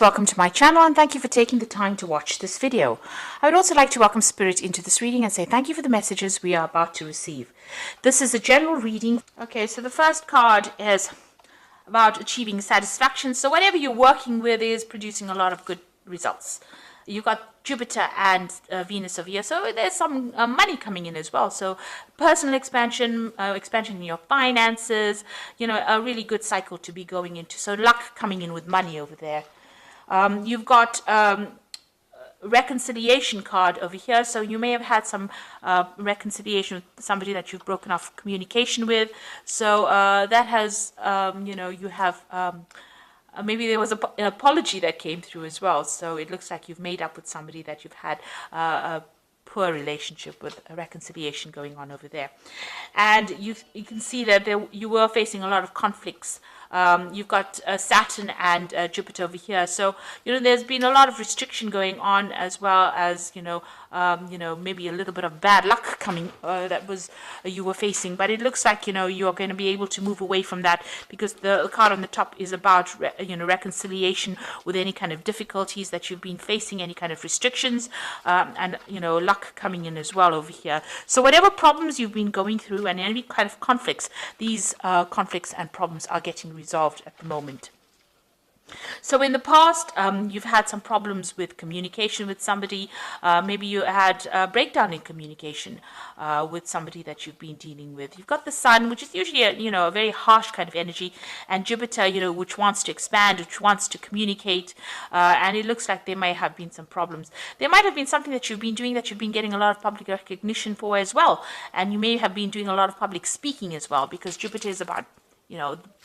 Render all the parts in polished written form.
Welcome to my channel and thank you for taking the time to watch this video. I would also like to welcome Spirit into this reading and say thank you for the messages we are about to receive. This is a general reading. Okay, so the first card is about achieving satisfaction. So whatever you're working with is producing a lot of good results. You've got Jupiter and Venus over here, so there's some money coming in as well. So personal expansion, expansion in your finances, you know, a really good cycle to be going into. So luck coming in with money over there. You've got reconciliation card over here, so you may have had some reconciliation with somebody that you've broken off communication with. So that has, you know, you have maybe there was an apology that came through as well. So it looks like you've made up with somebody that you've had a poor relationship with, a reconciliation going on over there. And you can see that you were facing a lot of conflicts. You've got Saturn and Jupiter over here, so you know there's been a lot of restriction going on, as well as you know maybe a little bit of bad luck coming that was you were facing. But it looks like you know you are going to be able to move away from that, because the card on the top is about reconciliation with any kind of difficulties that you've been facing, any kind of restrictions, and you know luck coming in as well over here. So whatever problems you've been going through and any kind of conflicts, these conflicts and problems are getting resolved at the moment. So in the past, you've had some problems with communication with somebody. Maybe you had a breakdown in communication with somebody that you've been dealing with. You've got the Sun, which is usually a very harsh kind of energy, and Jupiter, which wants to expand, which wants to communicate. And it looks like there may have been some problems. There might have been something that you've been doing that you've been getting a lot of public recognition for as well, and you may have been doing a lot of public speaking as well, because Jupiter is about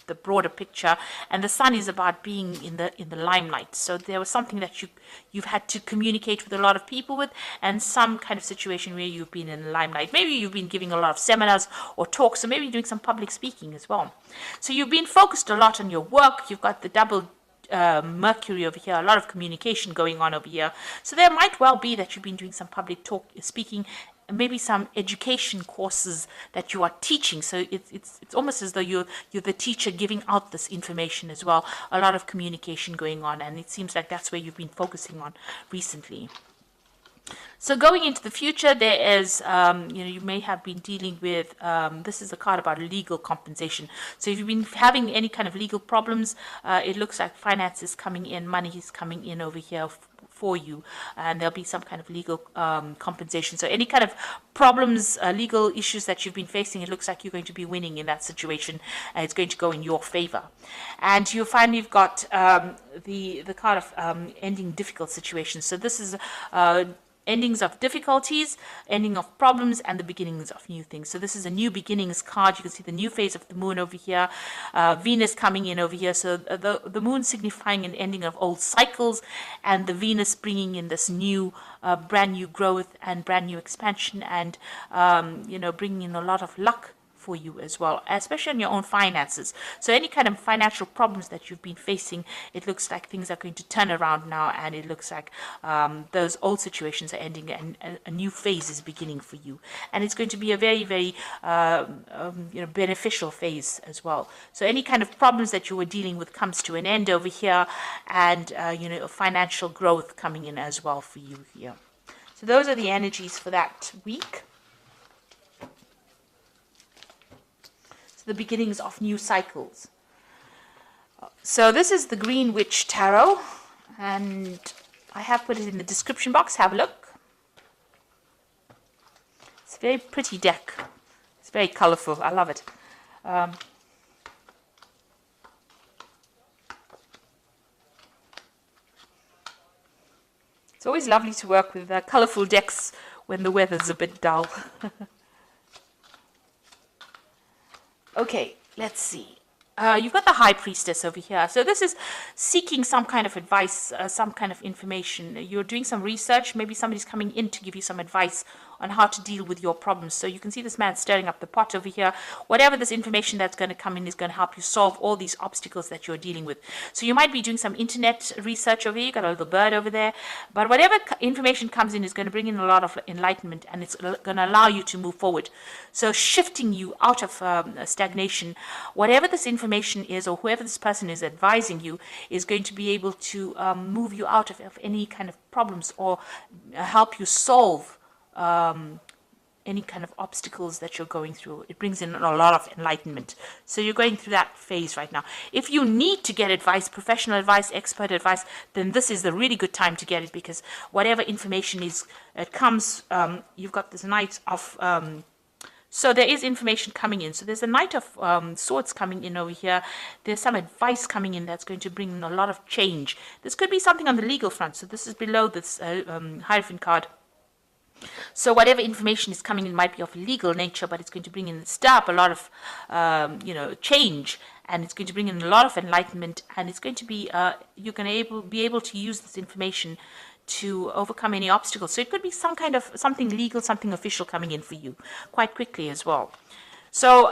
the broader picture, and the Sun is about being in the limelight. So there was something that you've had to communicate with a lot of people with, and some kind of situation where you've been in the limelight. Maybe you've been giving a lot of seminars or talks, or maybe doing some public speaking as well. So you've been focused a lot on your work. You've got the double Mercury over here, a lot of communication going on over here. So there might well be that you've been doing some public speaking, maybe some education courses that you are teaching. So it's almost as though you're the teacher giving out this information as well. A lot of communication going on, and it seems like that's where you've been focusing on recently. So going into the future, there is, you may have been dealing with, this is a card about legal compensation. So if you've been having any kind of legal problems, it looks like finance is coming in, money is coming in over here for you, and there'll be some kind of legal compensation. So any kind of problems, legal issues that you've been facing, it looks like you're going to be winning in that situation, and it's going to go in your favor. And you'll find you've got the card of ending difficult situations. So this is endings of difficulties, ending of problems, and the beginnings of new things. So this is a new beginnings card. You can see the new phase of the moon over here, Venus coming in over here. So the moon signifying an ending of old cycles, and the Venus bringing in this new, brand new growth and brand new expansion, and bringing in a lot of luck for you as well, especially on your own finances. So any kind of financial problems that you've been facing, it looks like things are going to turn around now, and it looks like those old situations are ending and a new phase is beginning for you, and it's going to be a very, very beneficial phase as well. So any kind of problems that you were dealing with comes to an end over here, and financial growth coming in as well for you here. So those are the energies for that week. The beginnings of new cycles. So this is the Green Witch Tarot, and I have put it in the description box. Have a look. It's a very pretty deck. It's very colorful. I love it. It's always lovely to work with colorful decks when the weather's a bit dull. Okay, let's see. You've got the High Priestess over here. So this is seeking some kind of advice, some kind of information. You're doing some research. Maybe somebody's coming in to give you some advice on how to deal with your problems. So you can see this man stirring up the pot over here. Whatever this information that's going to come in is going to help you solve all these obstacles that you're dealing with. So you might be doing some internet research over here. You got a little bird over there. But whatever information comes in is going to bring in a lot of enlightenment, and it's going to allow you to move forward. So shifting you out of stagnation. Whatever this information is, or whoever this person is advising you, is going to be able to move you out of any kind of problems, or help you solve any kind of obstacles that you're going through. It brings in a lot of enlightenment. So you're going through that phase right now. If you need to get advice, professional advice, expert advice, then this is the really good time to get it, because whatever information is, it comes, you've got this Knight of, so there is information coming in. So there's a Knight of Swords coming in over here. There's some advice coming in that's going to bring in a lot of change. This could be something on the legal front. So this is below this Hierophant card. So whatever information is coming in might be of legal nature, but it's going to bring in a lot of change, and it's going to bring in a lot of enlightenment, and it's going to be you're going to be able to use this information to overcome any obstacles. So it could be some kind of something legal, something official coming in for you quite quickly as well. So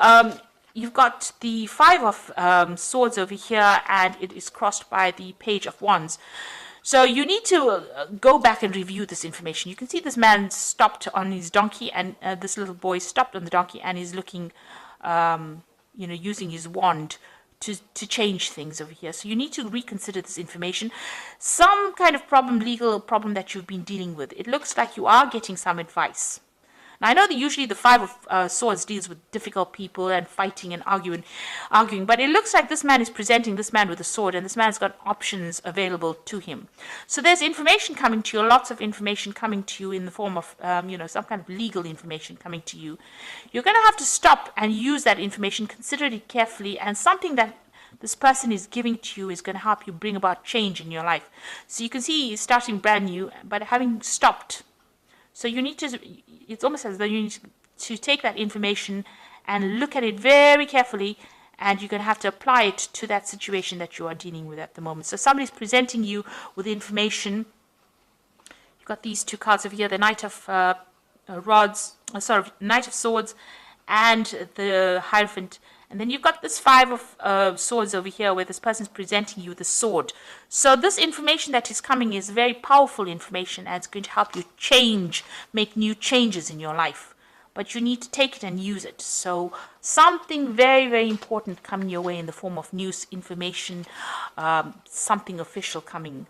you've got the Five of Swords over here, and it is crossed by the Page of Wands. So you need to go back and review this information. You can see this man stopped on his donkey, and this little boy stopped on the donkey and is looking, using his wand to change things over here. So you need to reconsider this information. Some kind of problem, legal problem that you've been dealing with. It looks like you are getting some advice. Now, I know that usually the Five of Swords deals with difficult people and fighting and arguing, but it looks like this man is presenting this man with a sword, and this man's got options available to him. So there's information coming to you, lots of information coming to you in the form of, some kind of legal information coming to you. You're going to have to stop and use that information, consider it carefully, and something that this person is giving to you is going to help you bring about change in your life. So you can see he's starting brand new, but having stopped. So you need to, it's almost as though you need to take that information and look at it very carefully, and you're going to have to apply it to that situation that you are dealing with at the moment. So somebody's presenting you with information. You've got these two cards over here, the Knight of Knight of Swords and the Hierophant. And then you've got this Five of Swords over here, where this person's presenting you the sword. So this information that is coming is very powerful information, and it's going to help you make new changes in your life. But you need to take it and use it. So something very, very important coming your way in the form of news, information, something official coming.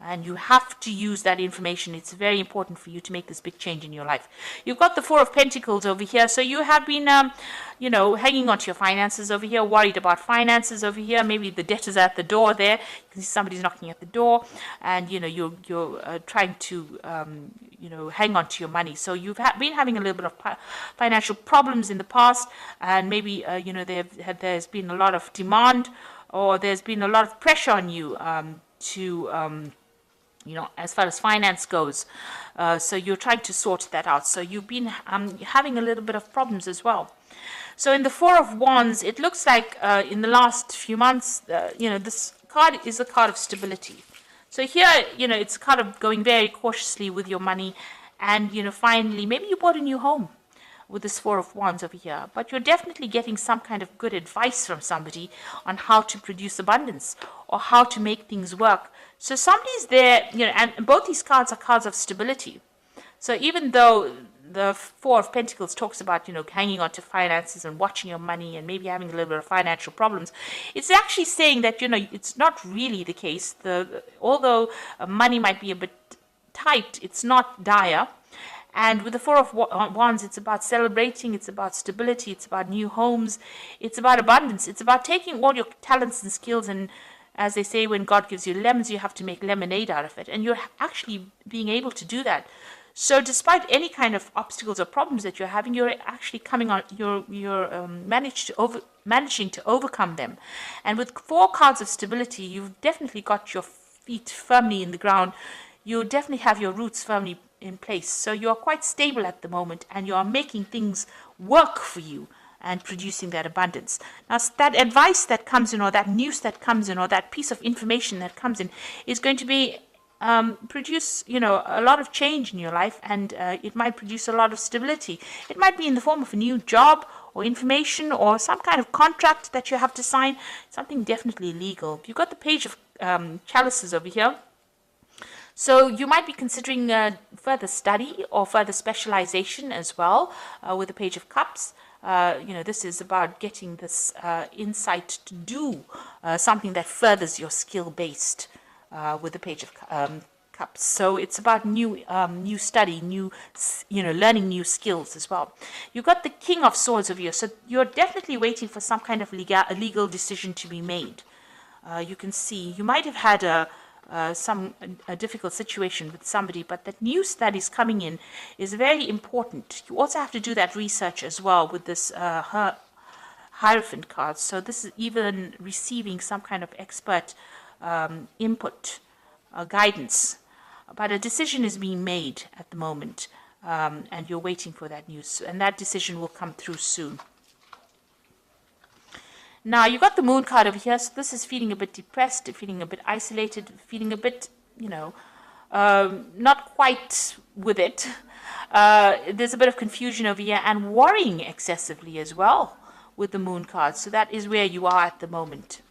And you have to use that information. It's very important for you to make this big change in your life. You've got the Four of Pentacles over here. So you have been, hanging on to your finances over here, worried about finances over here. Maybe the debtors are at the door there. You can see somebody's knocking at the door, and, you're trying to, hang on to your money. So you've been having a little bit of financial problems in the past, and maybe, there's been a lot of demand, or there's been a lot of pressure on you as far as finance goes. So you're trying to sort that out. So you've been having a little bit of problems as well. So in the Four of Wands, it looks like in the last few months, this card is a card of stability. So here, it's a card of going very cautiously with your money, and, finally, maybe you bought a new home with this Four of Wands over here, but you're definitely getting some kind of good advice from somebody on how to produce abundance or how to make things work. So somebody's there, and both these cards are cards of stability. So even though the Four of Pentacles talks about, hanging on to finances and watching your money and maybe having a little bit of financial problems, it's actually saying that, it's not really the case. Although money might be a bit tight, it's not dire. And with the Four of Wands, it's about celebrating, it's about stability, it's about new homes, it's about abundance, it's about taking all your talents and skills, and as they say, when God gives you lemons, you have to make lemonade out of it. And you're actually being able to do that. So despite any kind of obstacles or problems that you're having, you're actually managing to overcome them. And with four cards of stability, you've definitely got your feet firmly in the ground. You definitely have your roots firmly in place. So you're quite stable at the moment, and you are making things work for you and producing that abundance. Now, that advice that comes in, or that news that comes in, or that piece of information that comes in, is going to be produce, a lot of change in your life, and it might produce a lot of stability. It might be in the form of a new job or information or some kind of contract that you have to sign, something definitely legal. You've got the page of chalices over here. So you might be considering further study or further specialization as well with the Page of Cups. This is about getting this insight to do something that furthers your skill-based with the Page of Cups. So it's about new study, learning new skills as well. You've got the King of Swords over here. So you're definitely waiting for some kind of legal decision to be made. You can see you might have had a difficult situation with somebody, but that news that is coming in is very important. You also have to do that research as well with this Hierophant card. So this is even receiving some kind of expert input, guidance. But a decision is being made at the moment, and you're waiting for that news, and that decision will come through soon. Now, you got the Moon card over here, so this is feeling a bit depressed, feeling a bit isolated, feeling a bit, not quite with it. There's a bit of confusion over here and worrying excessively as well with the Moon card. So that is where you are at the moment.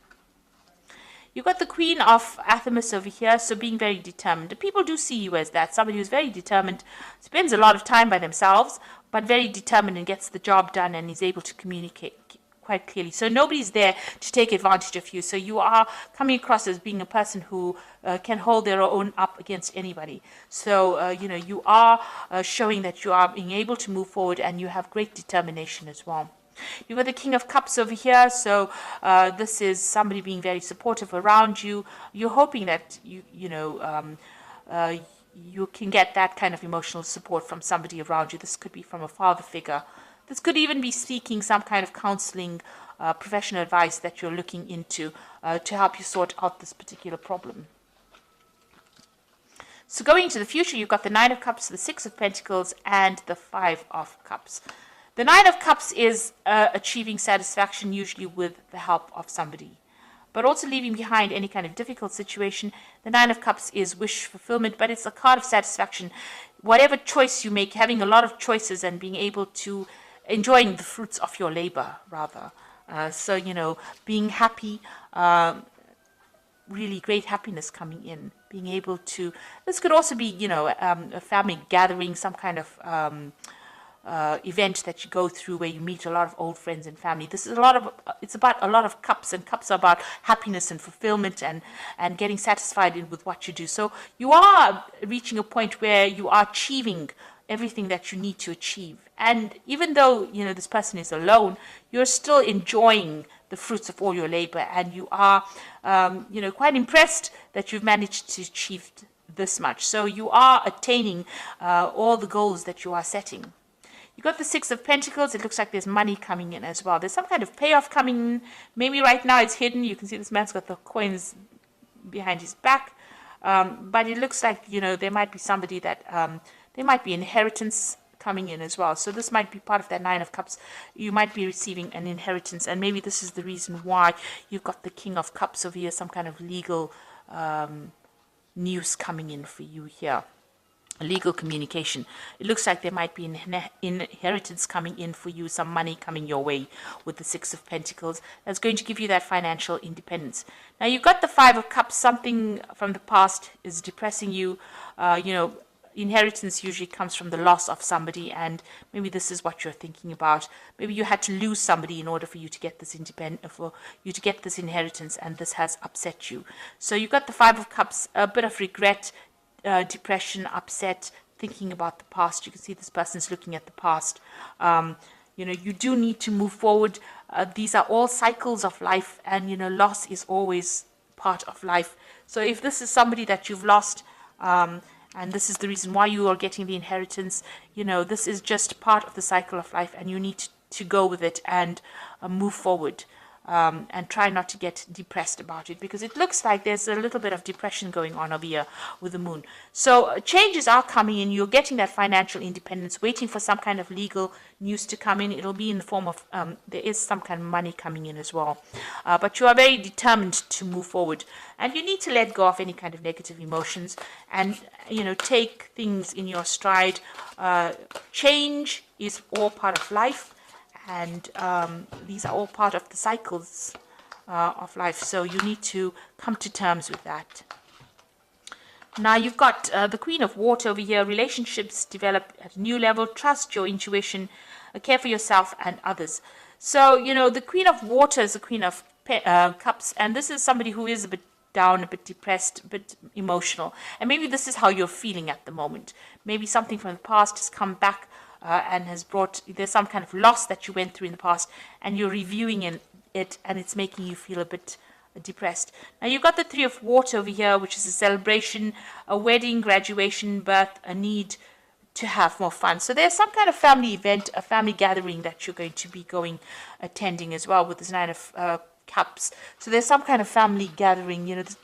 You've got the Queen of Athamas over here, so being very determined. People do see you as that, somebody who's very determined, spends a lot of time by themselves, but very determined and gets the job done and is able to communicate quite clearly. So nobody's there to take advantage of you. So you are coming across as being a person who can hold their own up against anybody. So, you are showing that you are being able to move forward and you have great determination as well. You've got the King of Cups over here. So this is somebody being very supportive around you. You're hoping that you can get that kind of emotional support from somebody around you. This could be from a father figure. This could even be seeking some kind of counseling, professional advice that you're looking into to help you sort out this particular problem. So going into the future, you've got the Nine of Cups, the Six of Pentacles, and the Five of Cups. The Nine of Cups is achieving satisfaction, usually with the help of somebody, but also leaving behind any kind of difficult situation. The Nine of Cups is wish fulfillment, but it's a card of satisfaction. Whatever choice you make, having a lot of choices and being able to enjoying the fruits of your labor, rather. So, being happy, really great happiness coming in, being able to, this could also be, a family gathering, some kind of event that you go through where you meet a lot of old friends and family. This is it's about a lot of cups, and cups are about happiness and fulfillment and getting satisfied with what you do. So you are reaching a point where you are achieving everything that you need to achieve. And even though, this person is alone, you're still enjoying the fruits of all your labor, and you are, quite impressed that you've managed to achieve this much. So you are attaining all the goals that you are setting. You got the Six of Pentacles. It looks like there's money coming in as well. There's some kind of payoff coming in. Maybe right now it's hidden. You can see this man's got the coins behind his back. But it looks like, there might be somebody that, there might be inheritance coming in as well. So this might be part of that Nine of Cups. You might be receiving an inheritance, and maybe this is the reason why you've got the King of Cups over here, some kind of legal news coming in for you here. Legal communication. It looks like there might be an inheritance coming in for you, some money coming your way with the Six of Pentacles. That's going to give you that financial independence. Now you've got the Five of Cups. Something from the past is depressing you. Inheritance usually comes from the loss of somebody, and maybe this is what you're thinking about. Maybe you had to lose somebody in order for you to get this inheritance, and this has upset you. So you've got the Five of Cups, a bit of regret, depression, upset, thinking about the past. You can see this person's looking at the past. You do need to move forward. These are all cycles of life, and loss is always part of life. So if this is somebody that you've lost, and this is the reason why you are getting the inheritance, this is just part of the cycle of life, and you need to go with it and move forward. and try not to get depressed about it, because it looks like there's a little bit of depression going on over here with the moon. So changes are coming in. You're getting that financial independence, waiting for some kind of legal news to come in. It'll be in the form of, there is some kind of money coming in as well. But you are very determined to move forward. And you need to let go of any kind of negative emotions and, take things in your stride. Change is all part of life. And these are all part of the cycles of life. So you need to come to terms with that. Now you've got the Queen of Water over here. Relationships develop at a new level. Trust your intuition. Care for yourself and others. So, the Queen of Water is the Queen of Cups. And this is somebody who is a bit down, a bit depressed, a bit emotional. And maybe this is how you're feeling at the moment. Maybe something from the past has come back and has there's some kind of loss that you went through in the past, and you're reviewing it, and it's making you feel a bit depressed. Now you've got the Three of Water over here, which is a celebration, a wedding, graduation, birth, a need to have more fun. So there's some kind of family event, a family gathering that you're going to be attending as well with this Nine of Cups. So there's some kind of family gathering. It's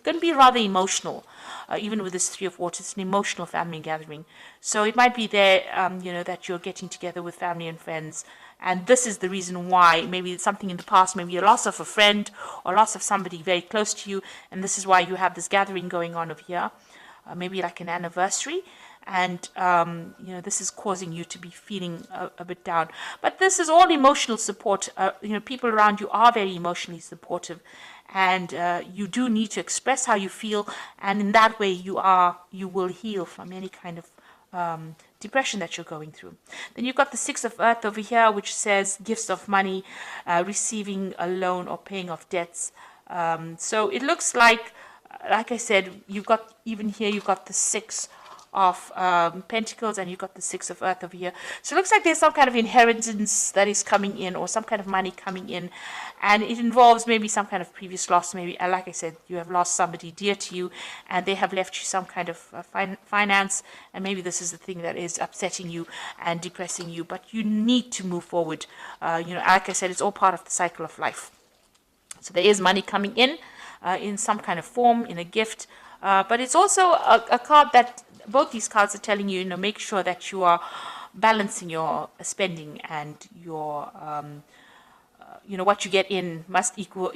going to be rather emotional. Even with this Three of Water, it's an emotional family gathering. So it might be there, that you're getting together with family and friends. And this is the reason why. Maybe it's something in the past, maybe a loss of a friend or loss of somebody very close to you. And this is why you have this gathering going on over here. Maybe like an anniversary. And, this is causing you to be feeling a bit down. But this is all emotional support. People around you are very emotionally supportive. And you do need to express how you feel. And in that way, you will heal from any kind of depression that you're going through. Then you've got the Six of Earth over here, which says gifts of money, receiving a loan or paying off debts. So it looks like I said, you've got the Six of Pentacles, and you've got the Six of Earth over here. So it looks like there's some kind of inheritance that is coming in, or some kind of money coming in, and it involves maybe some kind of previous loss. Maybe, like I said, you have lost somebody dear to you, and they have left you some kind of finance, and maybe this is the thing that is upsetting you and depressing you. But you need to move forward. Like I said, it's all part of the cycle of life. So there is money coming in some kind of form, in a gift. But it's also a card that both these cards are telling you, make sure that you are balancing your spending, and your, what you get in must equal,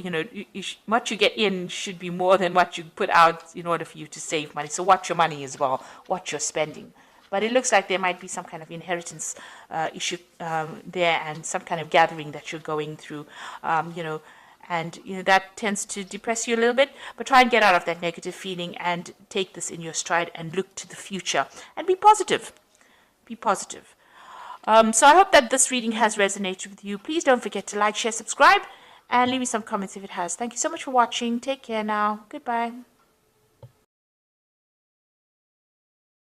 what you get in should be more than what you put out in order for you to save money. So watch your money as well, watch your spending. But it looks like there might be some kind of inheritance issue there, and some kind of gathering that you're going through, and that tends to depress you a little bit. But try and get out of that negative feeling and take this in your stride and look to the future and be positive. Be positive. So I hope that this reading has resonated with you. Please don't forget to like, share, subscribe, and leave me some comments if it has. Thank you so much for watching. Take care now. Goodbye.